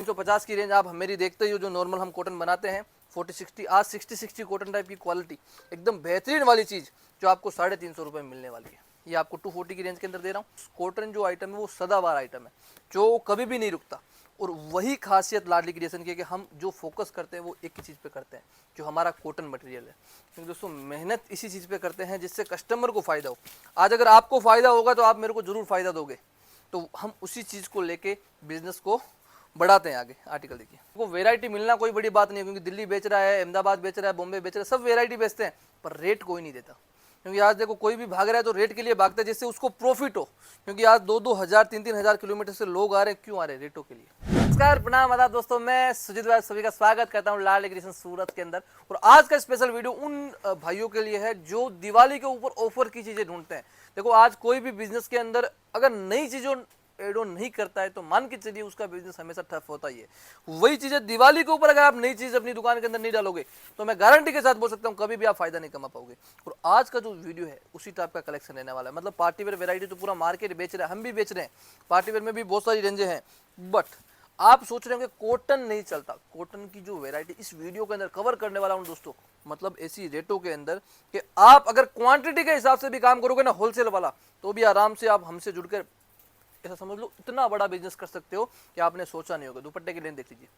350 की रेंज आप मेरी देखते ही हो, जो नॉर्मल हम कॉटन बनाते हैं 40-60, आज 60-60 कॉटन टाइप की क्वालिटी एकदम बेहतरीन वाली चीज़ जो आपको 350 रुपये में मिलने वाली है। ये आपको 240 की रेंज के अंदर दे रहा हूँ। कॉटन जो आइटम है वो सदाबहार आइटम है जो कभी भी नहीं रुकता, और वही खासियत लाडली क्रिएशन की है कि हम जो फोकस करते हैं वो एक ही चीज़ पे करते हैं, जो हमारा कॉटन मटेरियल है। क्योंकि दोस्तों मेहनत इसी चीज़ पे करते हैं जिससे कस्टमर को फ़ायदा हो। आज अगर आपको फ़ायदा होगा तो आप मेरे को ज़रूर फ़ायदा दोगे, तो हम उसी चीज़ को लेके बिजनेस को बढ़ाते हैं आगे। आर्टिकल देखिए, वो वैरायटी मिलना कोई बड़ी बात नहीं है, क्योंकि दिल्ली बेच रहा है, अहमदाबाद बेच रहा है, बॉम्बे बेच रहा है, सब वैरायटी बेचते हैं, पर रेट कोई नहीं देता। क्योंकि आज देखो कोई भी भाग रहा है तो रेट के लिए भागता है जिससे उसको प्रॉफिट हो। क्योंकि आज 2-2 हज़ार 3-3 हज़ार किलोमीटर से लोग आ रहे हैं, क्यों आ रहे हैं? रेटों के लिए। नमस्कार, प्रणाम, आदाब दोस्तों, मैं सुजीत भाई सभी का स्वागत करता हूं लाडली क्रिएशन सूरत के अंदर। और आज का स्पेशल वीडियो उन भाइयों के लिए है जो दिवाली के ऊपर ऑफर की चीजें ढूंढते हैं। देखो आज कोई भी बिजनेस के अंदर अगर नई चीजों एड ऑन नहीं करता है तो मान के चलिए उसका बिजनेस हमेशा ठप होता ही है। वही चीजें दिवाली के ऊपर अगर आप नई चीज अपनी दुकान के अंदर नहीं डालोगे तो मैं गारंटी के साथ बोल सकता हूँ कभी भी आप फायदा नहीं कमा पाओगे। और आज का जो वीडियो है उसी टाइप का कलेक्शन रहने वाला है। मतलब पार्टी वेयर वेरायटी तो पूरा मार्केट बेच रहा है, हम भी बेच रहे हैं, पार्टी वेयर में भी बहुत सारी रेंजें हैं। बट आप सोच रहे होंगे कॉटन नहीं चलता। कॉटन की जो वैरायटी इस वीडियो के अंदर कवर करने वाला हूं दोस्तों, मतलब ऐसी रेटों के अंदर कि आप अगर क्वांटिटी के हिसाब से भी काम करोगे ना, होलसेल वाला, तो भी आराम से आप हमसे जुड़कर ऐसा समझ लो इतना बड़ा बिजनेस कर सकते हो कि आपने सोचा नहीं होगा। दुपट्टे की लेंथ देख लीजिए,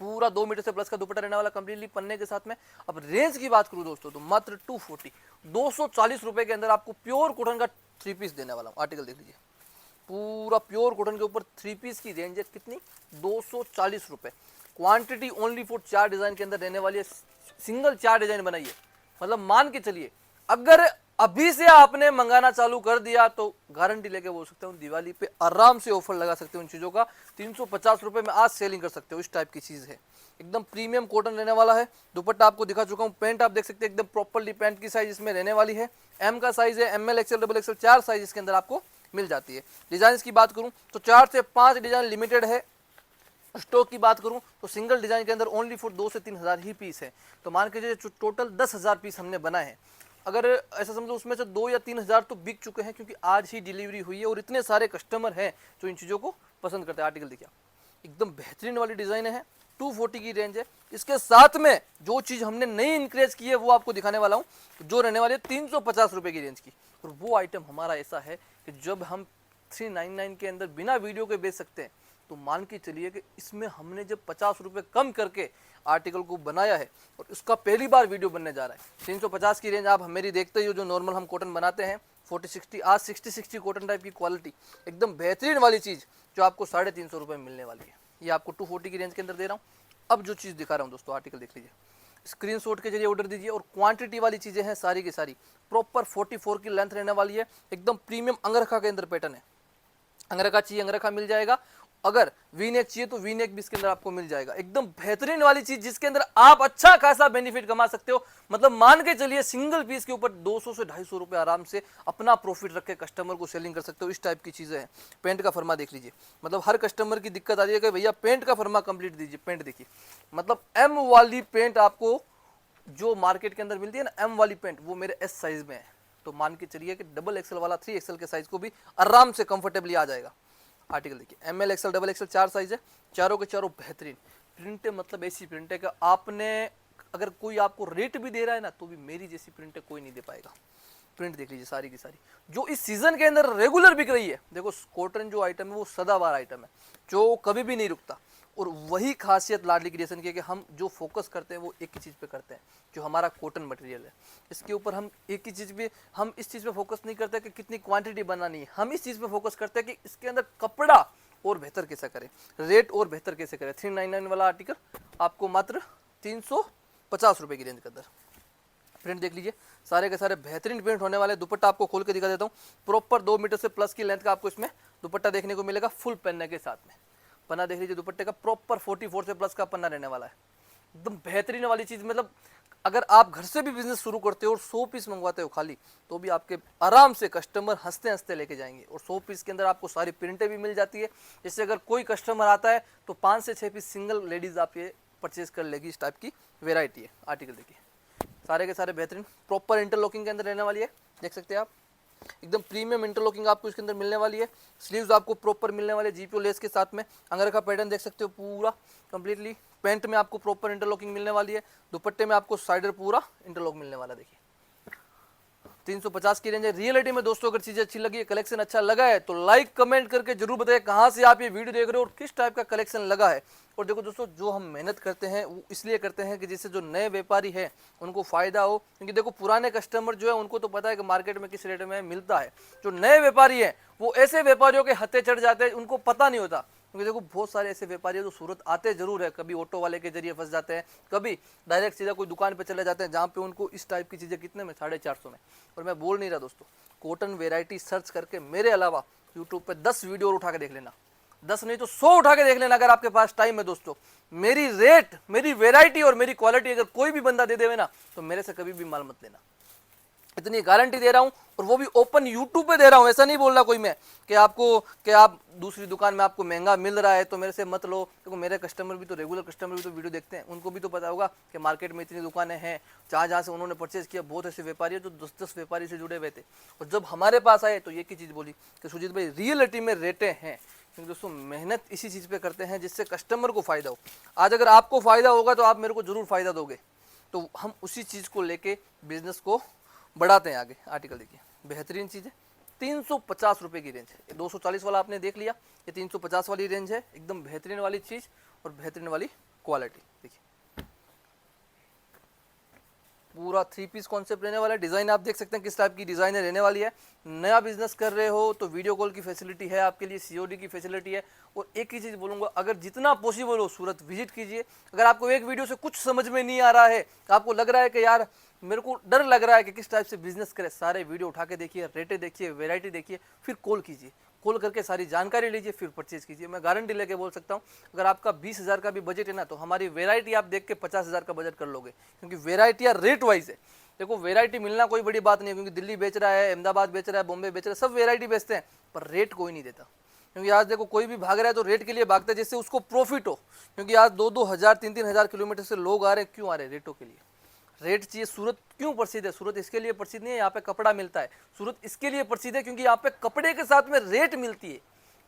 पूरा 2 मीटर से प्लस का दुपट्टा रहने वाला कंप्लीटली पन्ने के साथ में। अब रेंज की बात करूं दोस्तों तो मात्र 240 रुपए के अंदर आपको प्योर कॉटन का 3 पीस देने वाला हूं। आर्टिकल देख लीजिए, पूरा प्योर कॉटन के ऊपर 3 पीस की रेंज है कितनी? 240 रुपए। क्वांटिटी ओनली फॉर 4 डिजाइन के अंदर रहने वाली है। सिंगल 4 डिजाइन बनाई है। मतलब मान के चलिए अगर अभी से आपने मंगाना चालू कर दिया तो गारंटी लेके बोल सकता हूँ दिवाली पे आराम से ऑफर लगा सकते हो उन चीजों का। 350 रुपए में आज सेलिंग कर सकते हो। इस टाइप की चीज है, एकदम प्रीमियम कॉटन रहने वाला है। दुपट्टा आपको दिखा चुका हूँ, पैंट आप देख सकते हैं एकदम प्रॉपरली पैंट की साइज इसमें रहने वाली है। एम का साइज है, M L XL double XL 4 size इसके अंदर आपको मिल जाती है। डिजाइन की बात करूं तो 4 से 5 डिजाइन लिमिटेड है। स्टॉक की बात करूं तो सिंगल डिजाइन के अंदर ओनली फॉर 2 से 3 हज़ार ही पीस है। तो मान के चलिए टोटल 10,000 पीस हमने बनाए हैं। अगर ऐसा समझो उसमें से 2 या 3 हज़ार तो बिक चुके हैं, क्योंकि आज ही डिलीवरी हुई है और इतने सारे कस्टमर हैं जो इन चीज़ों को पसंद करते हैं। आर्टिकल देखिए, एकदम बेहतरीन वाली डिज़ाइन है, 240 की रेंज है। इसके साथ में जो चीज़ हमने नई इंक्रेज की है वो आपको दिखाने वाला हूँ, जो रहने वाली है 350 रुपये की रेंज की। और वो आइटम हमारा ऐसा है कि जब हम 399 के अंदर बिना वीडियो के बेच सकते हैं, तो मान के चलिए कि इसमें हमने जब 50 रुपये कम करके आर्टिकल को बनाया है और इसका पहली बार वीडियो बनने जा रहा है। 350 की रेंज आप मेरी देखते ही हो, जो नॉर्मल हम कॉटन बनाते हैं 40-60, आज 60-60 कॉटन टाइप की क्वालिटी एकदम बेहतरीन वाली चीज़ जो आपको 350 रुपये में मिलने वाली है। ये आपको 240 की रेंज के अंदर दे रहा हूँ। अब जो चीज़ दिखा रहा हूँ दोस्तों, आर्टिकल देख लीजिए, स्क्रीनशॉट के जरिए ऑर्डर दीजिए। और क्वांटिटी वाली चीज़ें हैं सारी की सारी, प्रॉपर 44 की लेंथ रहने वाली है। एकदम प्रीमियम अंगरखा के अंदर पैटर्न है। अंगरखा चाहिए अंगरखा मिल जाएगा, अगर वी नेक चाहिए तो वी नेक भी इसके अंदर आपको मिल जाएगा। एकदम बेहतरीन वाली चीज जिसके अंदर आप अच्छा खासा बेनिफिट कमा सकते हो। मतलब मान के चलिए सिंगल पीस के ऊपर 200 से 250 रुपए आराम से अपना प्रॉफिट रख के कस्टमर को सेलिंग कर सकते हो। इस टाइप की चीजें हैं। पेंट का फर्मा देख लीजिए, मतलब हर कस्टमर की दिक्कत आ रही है कि भैया पेंट का फर्मा कंप्लीट दीजिए। पेंट देखिए, मतलब एम वाली पेंट आपको जो मार्केट के अंदर मिलती है ना, एम वाली पेंट, वो मेरे एस साइज में है। तो मान के चलिए कि डबल एक्सएल वाला 3 एक्सएल के साइज को भी आराम से कंफर्टेबली आ जाएगा। आर्टिकल देखिए, M L XL double XL 4 size है, चारों के चारों बेहतरीन प्रिंट है। मतलब ऐसी प्रिंट है कि आपने अगर कोई आपको रेट भी दे रहा है ना तो भी मेरी जैसी प्रिंट कोई नहीं दे पाएगा। प्रिंट देख लीजिए सारी की सारी, जो इस सीजन के अंदर रेगुलर बिक रही है। देखो कॉटन जो आइटम है वो सदाबहार आइटम है जो कभी भी नहीं रुकता, और वही खासियत लाडली क्रिएशन की है कि हम जो फोकस करते हैं वो एक ही चीज़ पे करते हैं, जो हमारा कॉटन मटेरियल है। इसके ऊपर हम एक ही चीज़ पे, हम इस चीज़ पे फोकस नहीं करते कि कितनी क्वांटिटी बनानी है, हम इस चीज़ पे फोकस करते हैं कि इसके अंदर कपड़ा और बेहतर कैसे करें, रेट और बेहतर कैसे करें। 399 वाला आर्टिकल आपको मात्र 350 रुपये की रेंज के अंदर। प्रिंट देख लीजिए, सारे के सारे बेहतरीन प्रिंट होने वाले। दुपट्टा आपको खोल के दिखा देता हूँ, प्रॉपर 2 मीटर से प्लस की लेंथ का आपको इसमें दुपट्टा देखने को मिलेगा, फुल पन्ने के साथ में। पन्ना देख लीजिए, दुपट्टे का प्रॉपर 44 से प्लस का पन्ना रहने वाला है। एकदम बेहतरीन वाली चीज़। मतलब अगर आप घर से भी बिजनेस शुरू करते हो और 100 पीस मंगवाते हो खाली, तो भी आपके आराम से कस्टमर हंसते हंसते लेके जाएंगे। और 100 पीस के अंदर आपको सारी प्रिंटें भी मिल जाती है। जैसे अगर कोई कस्टमर आता है तो 5 से 6 पीस सिंगल लेडीज आप ये परचेज कर लेगी। इस टाइप की वेराइटी है। आर्टिकल देखिए, सारे के सारे बेहतरीन प्रॉपर इंटरलॉकिंग के अंदर रहने वाली है, देख सकते हैं आप। एकदम प्रीमियम इंटरलॉकिंग आपको इसके अंदर मिलने वाली है। स्लीव्स आपको प्रॉपर मिलने वाले जीपीओ लेस के साथ में। अंगरखा पैटर्न देख सकते हो पूरा कंप्लीटली। पैंट में आपको प्रॉपर इंटरलॉकिंग मिलने वाली है। दुपट्टे में आपको साइडर पूरा इंटरलॉक मिलने वाला। देखिए 350 की रेंज है। रियलिटी में दोस्तों अगर चीजें अच्छी लगी है, कलेक्शन अच्छा लगा है तो लाइक कमेंट करके जरूर बताइए कहाँ से आप ये वीडियो देख रहे हो और किस टाइप का कलेक्शन लगा है। और देखो दोस्तों, जो हम मेहनत करते हैं वो इसलिए करते हैं कि जिससे जो नए व्यापारी हैं उनको फायदा हो। क्योंकि देखो पुराने कस्टमर जो है उनको तो पता है कि मार्केट में किस रेट में मिलता है। जो नए व्यापारी हैं वो ऐसे व्यापारियों के हत्थे चढ़ जाते हैं, उनको पता नहीं होता। क्योंकि देखो बहुत सारे ऐसे व्यापारी हैं जो सूरत आते जरूर है, कभी ऑटो वाले के जरिए फंस जाते हैं, कभी डायरेक्ट सीधा कोई दुकान पे चले जाते हैं जहाँ पे उनको इस टाइप की चीज़ें कितने में 450 में। और मैं बोल नहीं रहा दोस्तों, कॉटन वेराइटी सर्च करके मेरे अलावा यूट्यूब पे 10 वीडियो और उठा के देख लेना, 10 नहीं तो 100 उठा के देख लेना अगर आपके पास टाइम है दोस्तों। मेरी रेट, मेरी वेराइटी और मेरी क्वालिटी अगर कोई भी बंदा दे देवे ना तो मेरे से कभी भी माल मत लेना, इतनी गारंटी दे रहा हूं। और वो भी ओपन यूट्यूब पे दे रहा हूं, ऐसा नहीं बोल रहा कोई मैं कि आपको कि आप दूसरी दुकान में आपको महंगा मिल रहा है तो मेरे से मत लो। क्योंकि मेरे कस्टमर भी तो, रेगुलर कस्टमर भी तो वीडियो देखते हैं, उनको भी तो पता होगा कि मार्केट में इतनी दुकानें हैं, जहाँ से उन्होंने परचेज किया। बहुत ऐसे व्यापारी है जो 10-10 व्यापारी से जुड़े हुए थे और जब हमारे पास आए तो एक ही चीज़ बोली कि सुजीत भाई रियलिटी में रेटें हैं। क्योंकि दोस्तों मेहनत इसी चीज़ पे करते हैं जिससे कस्टमर को फ़ायदा हो। आज अगर आपको फ़ायदा होगा तो आप मेरे को ज़रूर फ़ायदा दोगे, तो हम उसी चीज़ को लेके बिजनेस को बढ़ाते हैं आगे। आर्टिकल देखिए, बेहतरीन चीज़ है, 350 रुपये की रेंज है। ये 240 वाला आपने देख लिया, ये 350 वाली रेंज है। एकदम बेहतरीन वाली चीज़ और बेहतरीन वाली क्वालिटी। देखिए पूरा 3 पीस कॉन्सेप्ट रहने वाला है। डिज़ाइन आप देख सकते हैं किस टाइप की डिज़ाइन रहने वाली है। नया बिजनेस कर रहे हो तो वीडियो कॉल की फैसिलिटी है आपके लिए, सीओडी की फैसिलिटी है। और एक ही चीज़ बोलूँगा, अगर जितना पॉसिबल हो सूरत विजिट कीजिए। अगर आपको एक वीडियो से कुछ समझ में नहीं आ रहा है, आपको लग रहा है कि यार मेरे को डर लग रहा है कि किस टाइप से बिजनेस करें, सारे वीडियो उठा के देखिए, रेटें देखिए, वैरायटी देखिए, फिर कॉल कीजिए। कॉल करके सारी जानकारी लीजिए, फिर परचेज कीजिए। मैं गारंटी लेके बोल सकता हूँ, अगर आपका 20,000 का भी बजट है ना तो हमारी वैरायटी आप देख के 50,000 का बजट कर लोगे। क्योंकि वैरायटियाँ रेट वाइज है। देखो वैरायटी मिलना कोई बड़ी बात नहीं है, क्योंकि दिल्ली बेच रहा है, अहमदाबाद बेच रहा है, बॉम्बे बेच रहा है, सब वैरायटी बेचते हैं, पर रेट कोई नहीं देता। क्योंकि आज देखो कोई भी भाग रहा है तो रेट के लिए भागता है जिससे उसको प्रॉफिट हो। क्योंकि आज 2-2 हज़ार 3-3 हज़ार किलोमीटर से लोग आ रहे हैं, क्यों आ रहे हैं? रेटों के लिए। रेट चाहिए। सूरत क्यों प्रसिद्ध है? सूरत इसके लिए प्रसिद्ध नहीं है यहाँ पे कपड़ा मिलता है, सूरत इसके लिए प्रसिद्ध है क्योंकि यहाँ पे कपड़े के साथ में रेट मिलती है।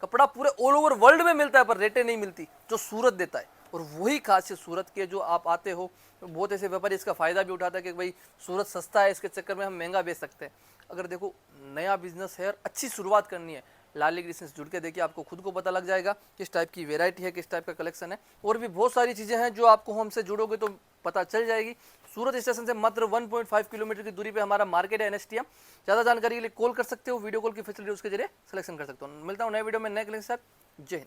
कपड़ा पूरे ऑल ओवर वर्ल्ड में मिलता है पर रेटें नहीं मिलती जो सूरत देता है। और वही खासियत सूरत के, जो आप आते हो तो बहुत ऐसे व्यापारी इसका फायदा भी उठाता है कि भाई सूरत सस्ता है, इसके चक्कर में हम महंगा बेच सकते हैं। अगर देखो नया बिजनेस है और अच्छी शुरुआत करनी है, लाली क्रिएशंस जुड़ के देखिए, आपको खुद को पता लग जाएगा किस टाइप की वैरायटी है, किस टाइप का कलेक्शन है। और भी बहुत सारी चीज़ें हैं जो आपको हमसे जुड़ोगे तो पता चल जाएगी। सूरत स्टेशन से मात्र 1.5 किलोमीटर की दूरी पे हमारा मार्केट है एनएसटीएम। ज़्यादा जानकारी के लिए कॉल कर सकते हो, वीडियो कॉल की फैसिलिटी उसके जरिए सिलेक्शन कर सकते हो। मिलता हूँ नए वीडियो में नए कलेक्शन के साथ। जय हिंद।